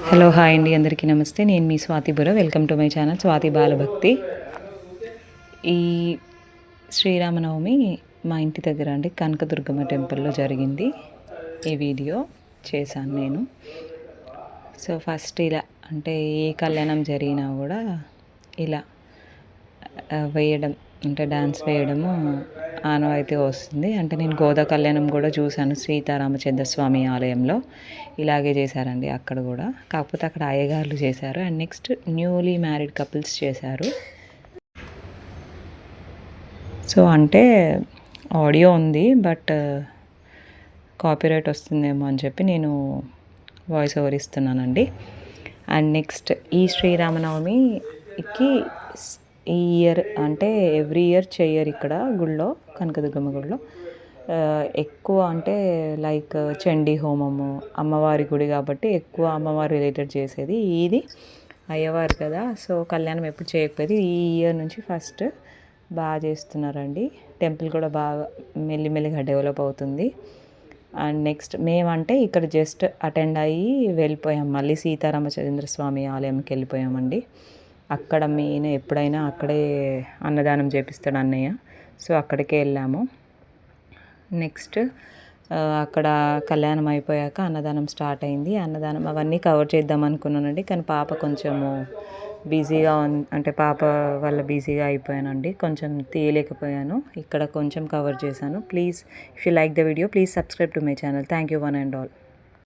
Hello hi అండి, అందరికీ నమస్తే. నేను మీ స్వాతి బుర్ర. Welcome to my channel Swathi Balabhakti. ఈ శ్రీరామనవమి మా ఇంటి దగ్గర అండి కనకదుర్గమ్మ టెంపుల్లో జరిగింది. ఈ వీడియో చేశాను నేను. సో ఫస్ట్ ఇలా అంటే ఏ కళ్యాణం జరిగినా కూడా ఇలా వేయడం అంటే డాన్స్ వేయడము ఆనవాయితీ వస్తుంది. అంటే నేను గోదా కళ్యాణం కూడా చూశాను సీతారామచంద్ర స్వామి ఆలయంలో. ఇలాగే చేశారండి అక్కడ కూడా, కాకపోతే అక్కడ అయ్యగారులు చేశారు and next newly married couples చేశారు. సో అంటే ఆడియో ఉంది బట్ కాపీరైట్ వస్తుందేమో అని చెప్పి నేను వాయిస్ ఓవర్ ఇస్తున్నానండి. అండ్ నెక్స్ట్ ఈ శ్రీరామనవమికి ఈ ఇయర్ అంటే ఎవ్రీ ఇయర్ చేయరు ఇక్కడ గుళ్ళో, కనకదుర్గమ్మ గుళ్ళో. ఎక్కువ అంటే లైక్ చండీ హోమము, అమ్మవారి గుడి కాబట్టి ఎక్కువ అమ్మవారి రిలేటెడ్ చేసేది. ఇది అయ్యవారు కదా, సో కళ్యాణం ఎప్పుడు చేయకపోయేది. ఈ ఇయర్ నుంచి ఫస్ట్ బాగా చేస్తున్నారండి. టెంపుల్ కూడా బాగా మెల్లిమెల్లిగా డెవలప్ అవుతుంది. అండ్ నెక్స్ట్ మేమంటే ఇక్కడ జస్ట్ అటెండ్ అయ్యి వెళ్ళిపోయాం, మళ్ళీ సీతారామచంద్ర స్వామి ఆలయంకి వెళ్ళిపోయామండి. అక్కడ మెయిన్ ఎప్పుడైనా అక్కడే అన్నదానం చేపిస్తాడు అన్నయ్య, సో అక్కడికే వెళ్ళాము. నెక్స్ట్ అక్కడ కళ్యాణం అయిపోయాక అన్నదానం స్టార్ట్ అయింది. అన్నదానం అవన్నీ కవర్ చేద్దాం అనుకున్నానండి, కానీ పాప కొంచెము బిజీగా అంటే పాప వల్ల బిజీగా అయిపోయానండి, కొంచెం తీయలేకపోయాను. ఇక్కడ కొంచెం కవర్ చేశాను. Please if you like the video please subscribe to my channel. Thank you one and all.